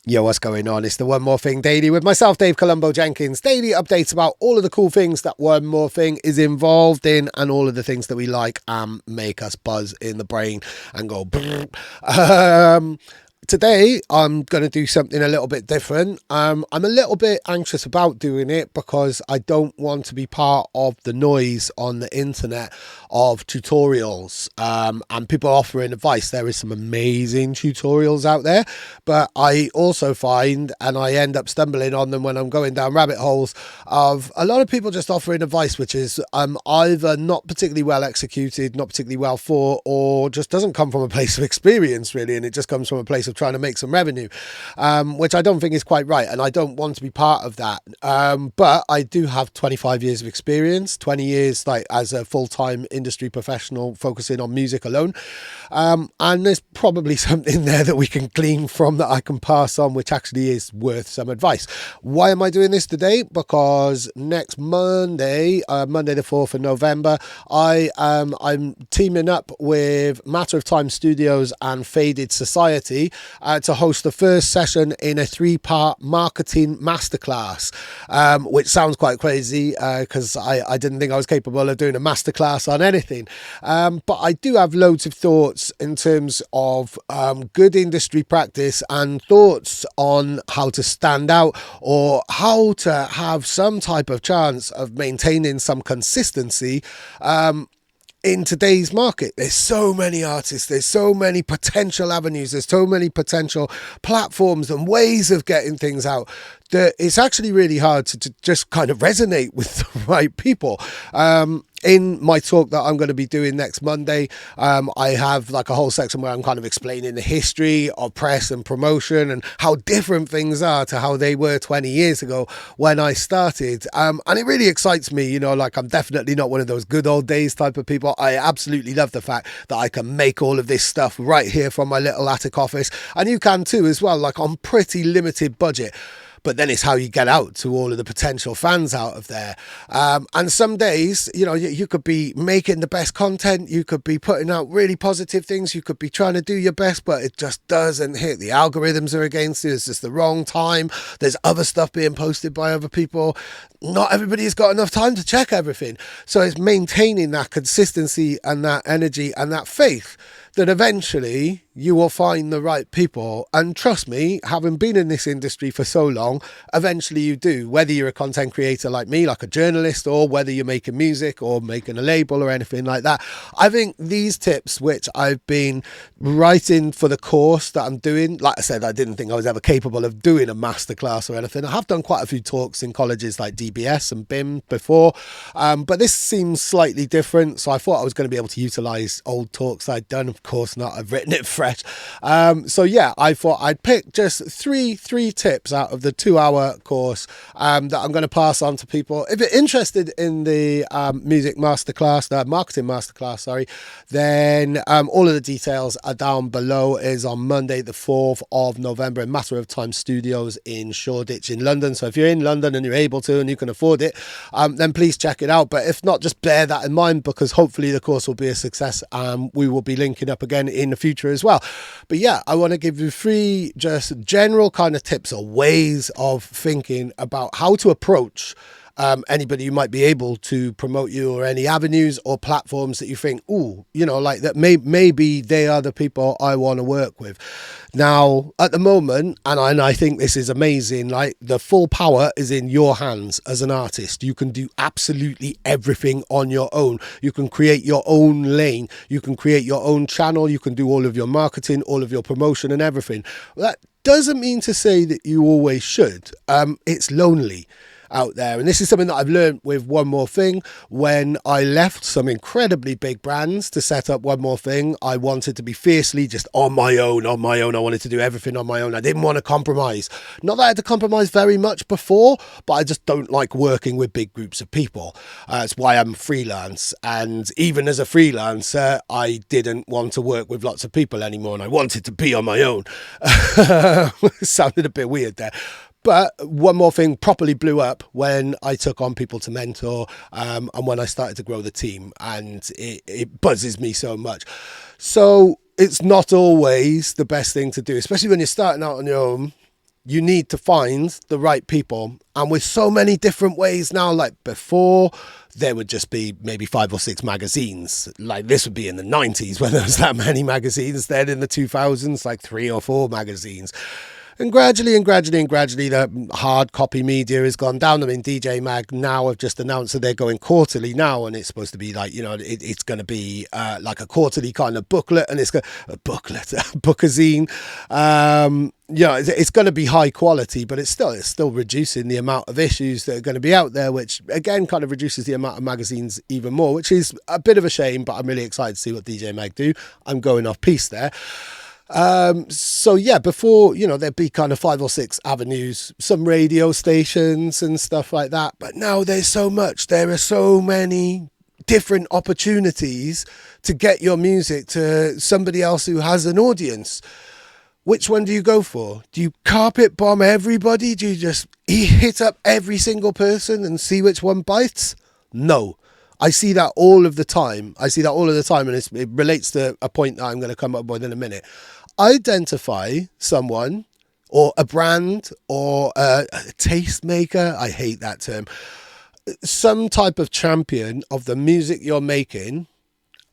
Yo, what's going on? It's the One More Thing Daily with myself, Dave Colombo Jenkins. Daily updates about all of the cool things that One More Thing is involved in and all of the things that we like and make us buzz in the brain and go brrr. Today, I'm going to do something a little bit different. I'm a little bit anxious about doing it because I don't want to be part of the noise on the internet of tutorials and people offering advice. There is some amazing tutorials out there, but I also find, and I end up stumbling on them when I'm going down rabbit holes, of a lot of people just offering advice which is either not particularly well executed, not particularly well thought, or just doesn't come from a place of experience really, and it just comes from a place of trying to make some revenue, which I don't think is quite right, and I don't want to be part of that. But I do have 25 years of experience, 20 years like as a full-time industry professional focusing on music alone, and there's probably something there that we can glean from that I can pass on, which actually is worth some advice. Why am I doing this today? Because next Monday, Monday the 4th of November, I'm teaming up with Matter of Time Studios and Faded Society to host the first session in a 3-part Marketing Masterclass, which sounds quite crazy because I didn't think I was capable of doing a masterclass on anything. But I do have loads of thoughts in terms of good industry practice and thoughts on how to stand out or how to have some type of chance of maintaining some consistency in today's market. There's so many artists, there's so many potential avenues, there's so many potential platforms and ways of getting things out that it's actually really hard to just kind of resonate with the right people. In my talk that I'm going to be doing next Monday, I have like a whole section where I'm kind of explaining the history of press and promotion and how different things are to how they were 20 years ago when I started. And it really excites me, you know, like I'm definitely not one of those good old days type of people. I absolutely love the fact that I can make all of this stuff right here from my little attic office. And you can too as well, like on pretty limited budget. But then it's how you get out to all of the potential fans out of there. And some days, you know, you could be making the best content. You could be putting out really positive things. You could be trying to do your best, but it just doesn't hit. The algorithms are against you. It's just the wrong time. There's other stuff being posted by other people. Not everybody's got enough time to check everything. So it's maintaining that consistency and that energy and that faith that eventually you will find the right people. And trust me, having been in this industry for so long, eventually you do, whether you're a content creator like me, like a journalist, or whether you're making music or making a label or anything like that. I think these tips, which I've been writing for the course that I'm doing, like I said, I didn't think I was ever capable of doing a masterclass or anything. I have done quite a few talks in colleges like DBS and BIM before, but this seems slightly different. So I thought I was going to be able to utilize old talks I'd done. Of course not, I've written it fresh. So yeah, I thought I'd pick just three tips out of the 2-hour course that I'm going to pass on to people. If you're interested in the music masterclass, the marketing masterclass, sorry, then all of the details are down below. It is on Monday the 4th of November in Matter of Time Studios in Shoreditch in London. So if you're in London and you're able to and you can afford it, then please check it out. But if not, just bear that in mind, because hopefully the course will be a success and we will be linking up again in the future as well. But yeah, I want to give you 3 just general kind of tips or ways of thinking about how to approach anybody who might be able to promote you, or any avenues or platforms that you think, ooh, you know, like that maybe they are the people I want to work with. Now, at the moment, and I think this is amazing, like the full power is in your hands as an artist. You can do absolutely everything on your own. You can create your own lane. You can create your own channel. You can do all of your marketing, all of your promotion and everything. That doesn't mean to say that you always should. It's lonely out there. And this is something that I've learned with One More Thing. When I left some incredibly big brands to set up One More Thing, I wanted to be fiercely just on my own. I wanted to do everything on my own. I didn't want to compromise. Not that I had to compromise very much before, but I just don't like working with big groups of people. It's why I'm freelance. And even as a freelancer, I didn't want to work with lots of people anymore, and I wanted to be on my own. Sounded a bit weird there. But One More Thing properly blew up when I took on people to mentor, and when I started to grow the team, and it buzzes me so much. So it's not always the best thing to do, especially when you're starting out on your own. you need to find the right people. And with so many different ways now, like before, there would just be maybe 5 or 6 magazines. Like this would be in the 90s when there was that many magazines. Then in the 2000s, like 3 or 4 magazines. And gradually, the hard copy media has gone down. I mean, DJ Mag now have just announced that they're going quarterly now, and it's supposed to be like, it's going to be like a quarterly kind of booklet, and it's a booklet, bookazine. It's going to be high quality, but it's still reducing the amount of issues that are going to be out there, which again kind of reduces the amount of magazines even more, which is a bit of a shame. But I'm really excited to see what DJ Mag do. I'm going off piece there. So yeah, before, there'd be kind of 5 or 6 avenues, some radio stations and stuff like that. But now there's so much. There are so many different opportunities to get your music to somebody else who has an audience. Which one do you go for? Do you carpet bomb everybody? Do you just hit up every single person and see which one bites? No. I see that all of the time. And it relates to a point that I'm going to come up with in a minute. Identify someone or a brand or a tastemaker. I hate that term. Some type of champion of the music you're making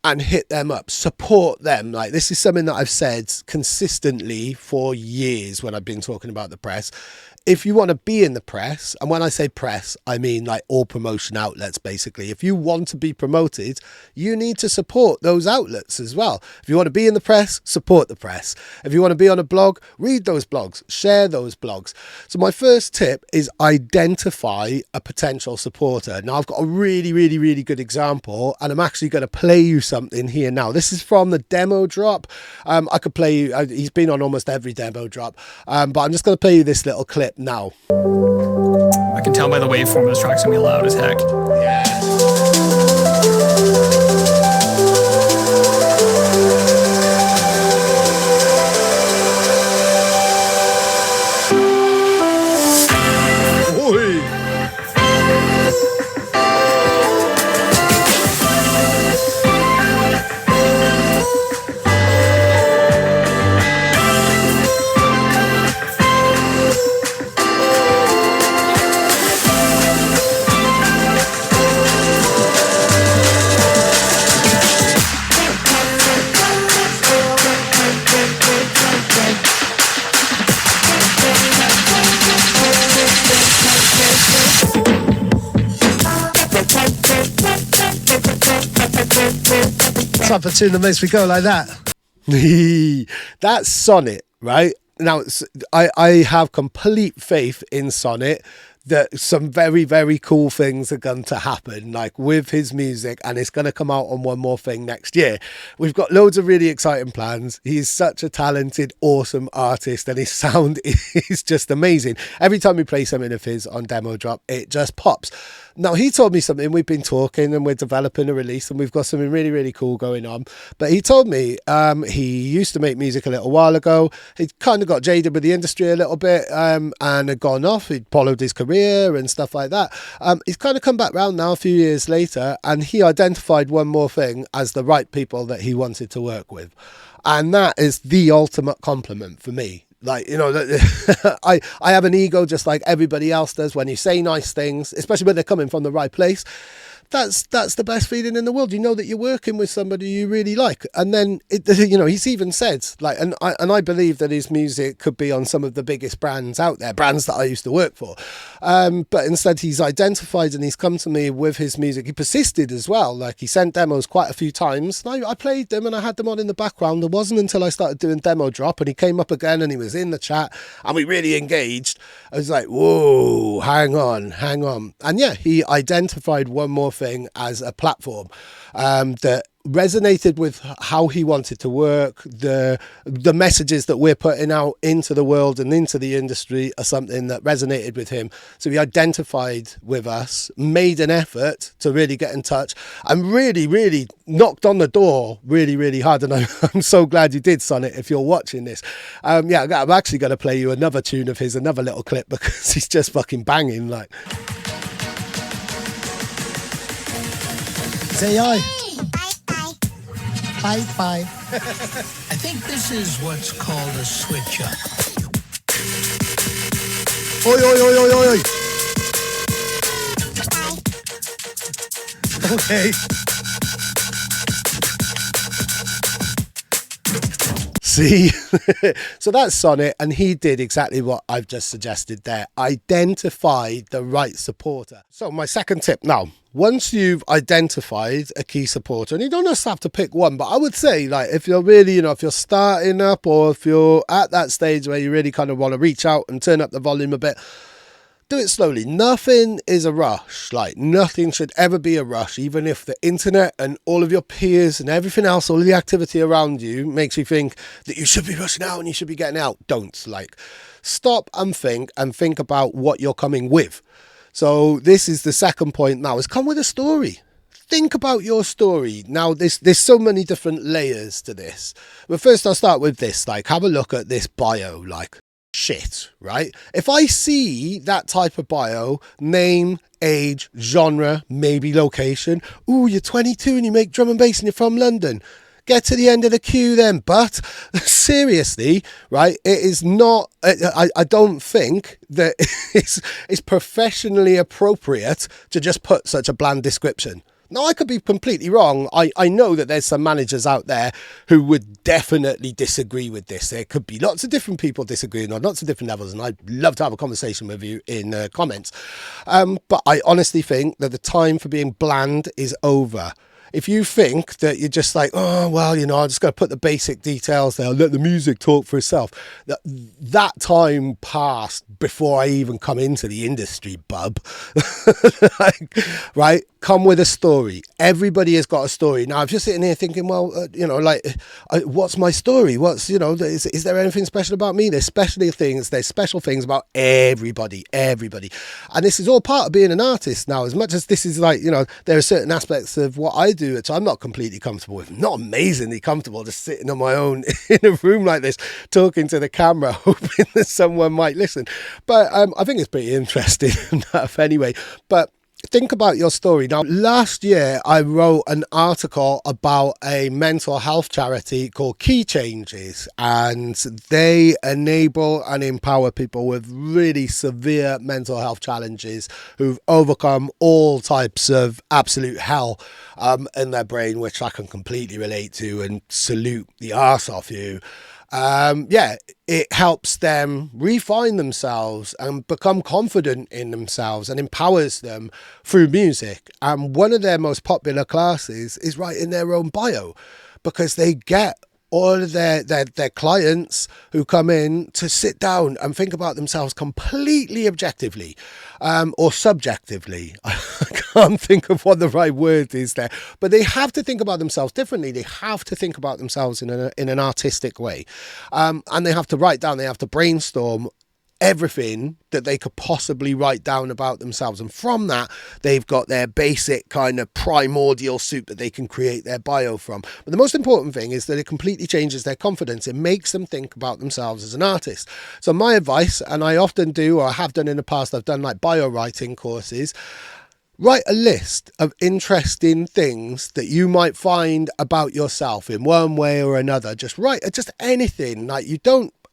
and hit them up, support them. Like, this is something that I've said consistently for years when I've been talking about the press. If you want to be in the press, and when I say press, I mean like all promotion outlets, basically. If you want to be promoted, you need to support those outlets as well. If you want to be in the press, support the press. If you want to be on a blog, read those blogs, share those blogs. So my first tip is identify a potential supporter. Now, I've got a really, really, really good example, and I'm actually going to play you something here now. This is from the demo drop. I could play you, he's been on almost every demo drop, but I'm just going to play you this little clip now. I can tell by the waveform this track's gonna be loud as heck. Type of tune that makes me go like that. That's Sonnet, right? Now, I have complete faith in Sonnet that some very, very cool things are going to happen, like with his music, and it's going to come out on One More Thing next year. We've got loads of really exciting plans. He's such a talented, awesome artist, and his sound is just amazing. Every time we play something of his on Demo Drop, it just pops. Now, he told me something. We've been talking and we're developing a release, and we've got something really, really cool going on. But he told me he used to make music a little while ago. He kind of got jaded with the industry a little bit and had gone off. He'd followed his career and stuff like that. He's kind of come back round now a few years later, and he identified One More Thing as the right people that he wanted to work with. And that is the ultimate compliment for me. Like, I have an ego just like everybody else does. When you say nice things, especially when they're coming from the right place, that's the best feeling in the world. You know that you're working with somebody you really like. And then, he's even said, like, and I believe that his music could be on some of the biggest brands out there, brands that I used to work for. But instead, he's identified and he's come to me with his music. He persisted as well. Like, he sent demos quite a few times. I played them and I had them on in the background. It wasn't until I started doing Demo Drop and he came up again and he was in the chat and we really engaged. I was like, whoa, hang on. And yeah, he identified One More Thing as a platform that resonated with how he wanted to work. The messages that we're putting out into the world and into the industry are something that resonated with him. So he identified with us, made an effort to really get in touch, and really, really knocked on the door really, really hard. And I'm so glad you did, Sonnet, if you're watching this. I'm actually going to play you another tune of his, another little clip, because he's just fucking banging. Like, say hi. Bye. I think this is what's called a switch up. Oi, oi, oi, oi, oi. Okay. See, so that's Sonnet, and he did exactly what I've just suggested there. Identified the right supporter. So my second tip now, once you've identified a key supporter, and you don't just have to pick one, but I would say, like, if you're really, if you're starting up, or if you're at that stage where you really kind of want to reach out and turn up the volume a bit, do it slowly. Nothing is a rush. Like, nothing should ever be a rush, even if the internet and all of your peers and everything else, all of the activity around you makes you think that you should be rushing out and you should be getting out. Don't. Like, stop and think about what you're coming with. So this is the second point now, is come with a story. Think about your story. Now, there's so many different layers to this. But first I'll start with this. Like, have a look at this bio. Like, shit, right? If I see that type of bio, name, age, genre, maybe location. Ooh, you're 22 and you make drum and bass and you're from London. Get to the end of the queue then. But seriously, right, it is not, I don't think that it's professionally appropriate to just put such a bland description. Now, I could be completely wrong. I know that there's some managers out there who would definitely disagree with this. There could be lots of different people disagreeing on lots of different levels, and I'd love to have a conversation with you in comments. But I honestly think that the time for being bland is over. If you think that you're just like, oh, well, I'm just going to put the basic details there, let the music talk for itself. That time passed before I even come into the industry, bub. Right? Come with a story. Everybody has got a story. Now, if you're sitting here thinking, well, what's my story? Is there anything special about me? There's special things about everybody. And this is all part of being an artist. Now, as much as this is like, there are certain aspects of what I do which I'm not completely comfortable with. I'm not amazingly comfortable just sitting on my own in a room like this, talking to the camera, hoping that someone might listen. But I think it's pretty interesting enough anyway. But think about your story. Now, last year, I wrote an article about a mental health charity called Key Changes, and they enable and empower people with really severe mental health challenges who've overcome all types of absolute hell in their brain, which I can completely relate to and salute the arse off you. It helps them refine themselves and become confident in themselves and empowers them through music. And one of their most popular classes is writing their own bio, because they get all of their clients who come in to sit down and think about themselves completely objectively or subjectively. I can't think of what the right word is there, but they have to think about themselves differently. They have to think about themselves in an artistic way, and they have to write down, they have to brainstorm everything that they could possibly write down about themselves, and from that they've got their basic kind of primordial soup that they can create their bio from. But the most important thing is that it completely changes their confidence. It makes them think about themselves as an artist. So my advice, and I often do, or have done in the past, I've done like bio writing courses. Write a list of interesting things that you might find about yourself in one way or another. Just write just anything. Like,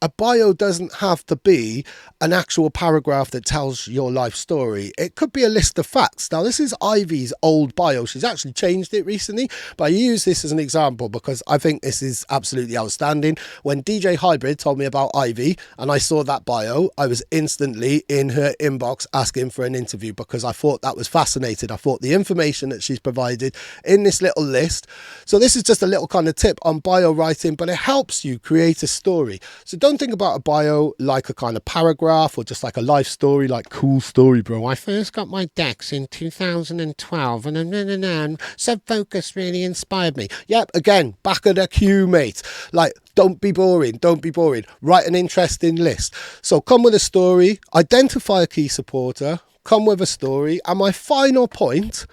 a bio doesn't have to be an actual paragraph that tells your life story. It could be a list of facts. Now, this is Ivy's old bio. She's actually changed it recently, but I use this as an example because I think this is absolutely outstanding. When DJ Hybrid told me about Ivy and I saw that bio, I was instantly in her inbox asking for an interview because I thought that was fascinating. I thought the information that she's provided in this little list. So this is just a little kind of tip on bio writing, but it helps you create a story. So don't think about a bio like a kind of paragraph or just like a life story, like cool story, bro. I first got my decks in 2012 and Sub Focus really inspired me. Yep, again, back of the queue, mate. Like, don't be boring. Write an interesting list. So come with a story, identify a key supporter, come with a story. And my final point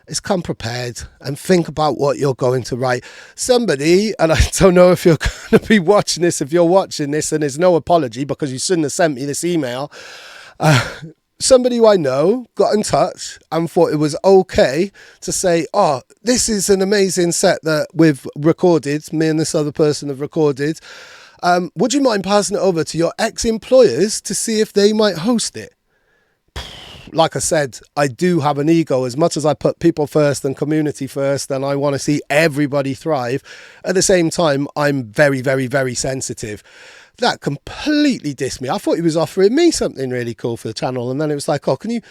is come prepared and think about what you're going to write. Somebody, and I don't know if you're going to be watching this, if you're watching this, and there's no apology because you shouldn't have sent me this email. Somebody who I know got in touch and thought it was okay to say, oh, this is an amazing set that we've recorded, me and this other person have recorded. Would you mind passing it over to your ex-employers to see if they might host it? Like I said, I do have an ego. As much as I put people first and community first, and I want to see everybody thrive, at the same time, I'm very, very, very sensitive. That completely dissed me. I thought he was offering me something really cool for the channel, and then it was like, oh, can you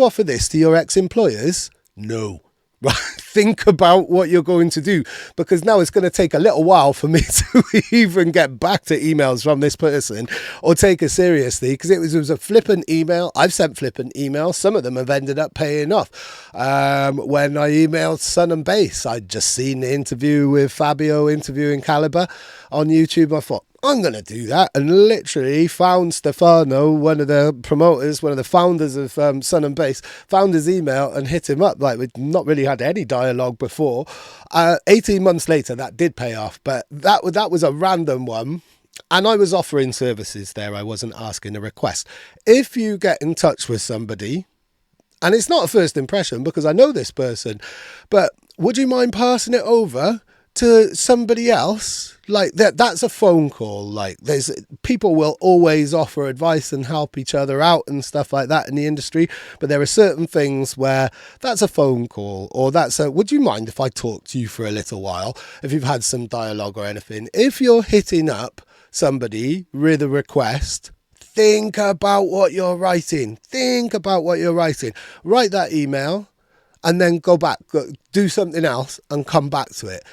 offer this to your ex-employers? No. Right, think about what you're going to do, because now it's going to take a little while for me to even get back to emails from this person or take it seriously, because it was a flippant email. I've sent flippant emails. Some of them have ended up paying off. When I emailed Sun and Bass, I'd just seen the interview with Fabio interviewing Caliber on YouTube. I thought, I'm going to do that, and literally found Stefano, one of the promoters, one of the founders of Sun and Bass, found his email and hit him up. Like, we'd not really had any dialogue before. 18 months later, that did pay off, but that was a random one. And I was offering services there. I wasn't asking a request. If you get in touch with somebody, and it's not a first impression because I know this person, but would you mind passing it over to somebody else? Like that's a phone call. Like, there's people will always offer advice and help each other out and stuff like that in the industry, but there are certain things where that's a phone call, or that's a, would you mind if I talk to you for a little while, if you've had some dialogue or anything. If you're hitting up somebody with a request, think about what you're writing. Write that email and then go back, do something else and come back to it.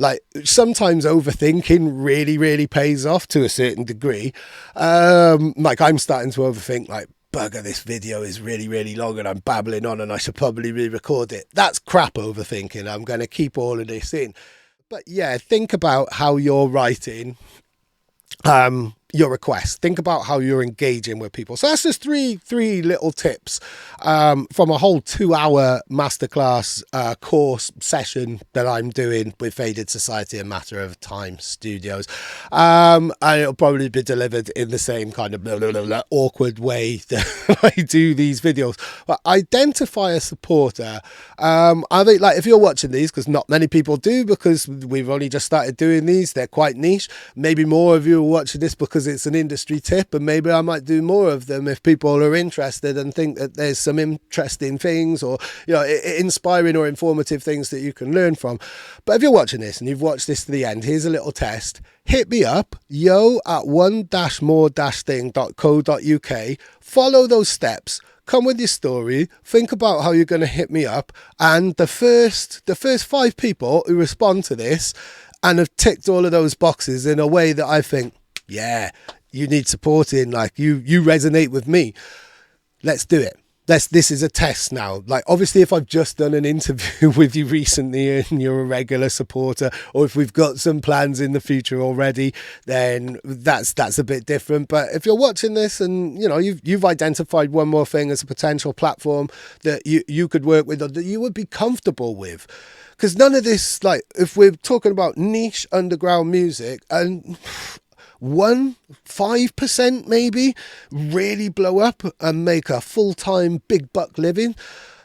Like, sometimes overthinking really, really pays off to a certain degree. Like, I'm starting to overthink, like, bugger, this video is really, really long and I'm babbling on and I should probably re-record it. That's crap overthinking. I'm going to keep all of this in. But yeah, think about how you're writing your request. Think about how you're engaging with people. So that's just three little tips from a whole 2-hour masterclass course session that I'm doing with Faded Society and Matter of Time Studios. And it'll probably be delivered in the same kind of awkward way that I do these videos. But identify a supporter. I think, like, if you're watching these, because not many people do, because we've only just started doing these, they're quite niche. Maybe more of you are watching this because it's an industry tip, and maybe I might do more of them if people are interested and think that there's some interesting things, or, you know, inspiring or informative things that you can learn from. But if you're watching this and you've watched this to the end, here's a little test. Hit me up, yo@one-more-thing.co.uk. Follow those steps. Come with your story, think about how you're going to hit me up, and the first 5 people who respond to this and have ticked all of those boxes in a way that I think, yeah, you need supporting, like, you resonate with me, let's do it. This is a test now. Like, obviously, if I've just done an interview with you recently and you're a regular supporter, or if we've got some plans in the future already, then that's a bit different. But if you're watching this and, you know, you've identified One More Thing as a potential platform that you could work with, or that you would be comfortable with, because none of this, like, if we're talking about niche underground music, and 5% maybe really blow up and make a full-time big buck living,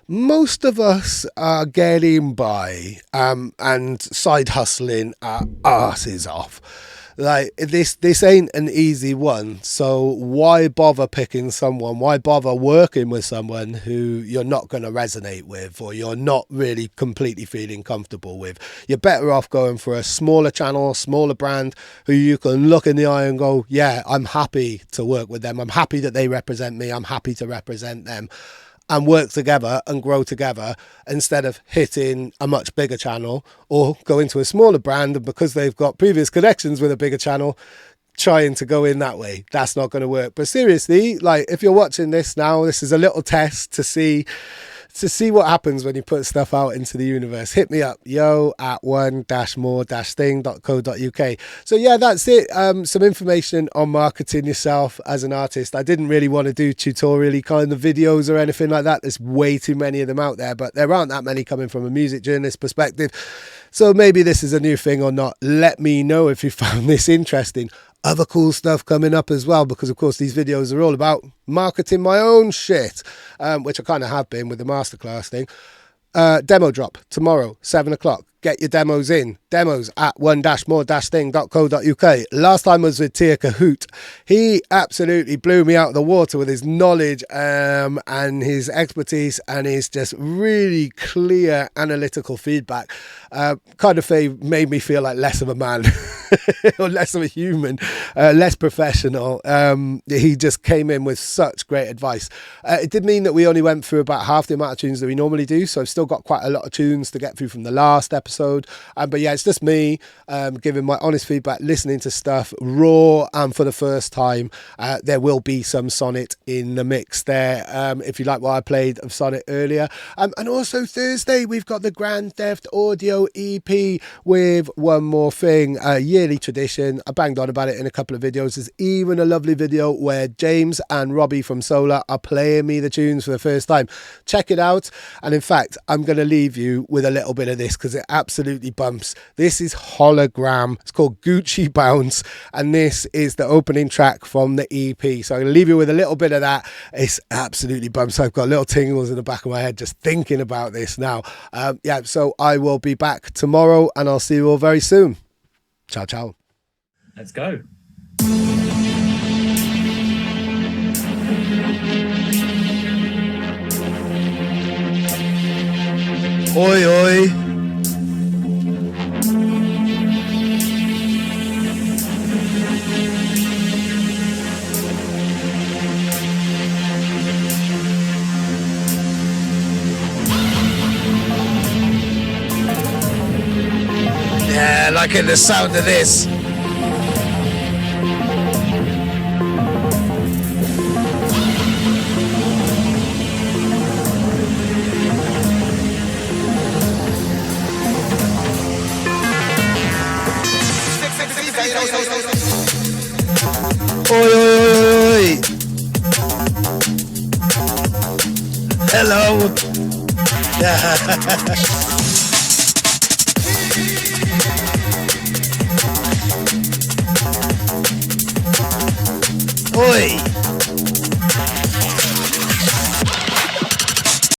most of us are getting by and side hustling our asses off. Like, this ain't an easy one, so why bother picking someone? Why bother working with someone who you're not going to resonate with, or you're not really completely feeling comfortable with? You're better off going for a smaller channel, smaller brand, who you can look in the eye and go, yeah, I'm happy to work with them. I'm happy that they represent me. I'm happy to represent them, and work together and grow together, instead of hitting a much bigger channel or going to a smaller brand, and because they've got previous connections with a bigger channel, trying to go in that way. That's not going to work. But seriously, like, if you're watching this now, this is a little test to see what happens when you put stuff out into the universe. Hit me up, yo@one-more-thing.co.uk. So yeah, that's it. Some information on marketing yourself as an artist. I didn't really want to do tutorial-y kind of videos or anything like that. There's way too many of them out there, but there aren't that many coming from a music journalist perspective. So maybe this is a new thing or not. Let me know if you found this interesting. Other cool stuff coming up as well, because of course these videos are all about marketing my own shit, which I kind of have been with the masterclass thing. Demo drop tomorrow, 7 o'clock. get your demos in. Demos at one-more-thing.co.uk. Last time was with Tia Kahoot. He absolutely blew me out of the water with his knowledge and his expertise and his just really clear analytical feedback. Kind of made me feel like less of a man or less of a human, less professional. He just came in with such great advice. It did mean that we only went through about half the amount of tunes that we normally do, so I've still got quite a lot of tunes to get through from the last episode. But yeah, it's just me giving my honest feedback, listening to stuff raw and for the first time. There will be some Sonnet in the mix there if you like what I played of Sonnet earlier. And also Thursday we've got the Grand Theft Audio EP with One More Thing, a yearly tradition. I banged on about it in a couple of videos. There's even a lovely video where James and Robbie from Solar are playing me the tunes for the first time. Check it out. And in fact, I'm going to leave you with a little bit of this because it absolutely bumps. This is Hologram. It's called Gucci Bounce, and this is the opening track from the EP. So I'm going to leave you with a little bit of that. It's absolutely bumps. I've got little tingles in the back of my head just thinking about this now. Yeah, so I will be back tomorrow and I'll see you all very soon. Ciao, ciao. Let's go. Oi, oi. Yeah, liking the sound of this. Oi, oi, oi, oi. Hello. Oi.